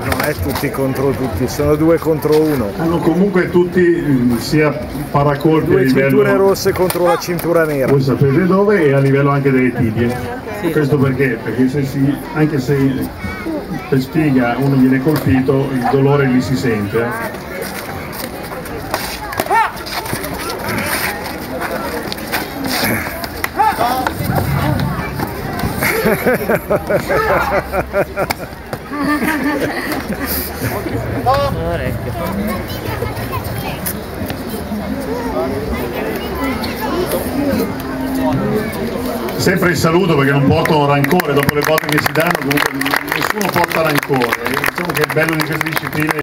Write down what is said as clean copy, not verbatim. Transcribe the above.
Non è tutti contro tutti, sono 2 contro 1. Hanno comunque tutti sia paracolpi 2 a livello, cinture rosse contro la cintura nera. voi sapete dove, e a livello anche delle tibie. Questo perché? Perché anche se per spiega uno viene colpito, il dolore lì si sente. Sempre il saluto, perché non portano rancore dopo le botte che si danno, comunque nessuno porta rancore. Diciamo che il bello di queste discipline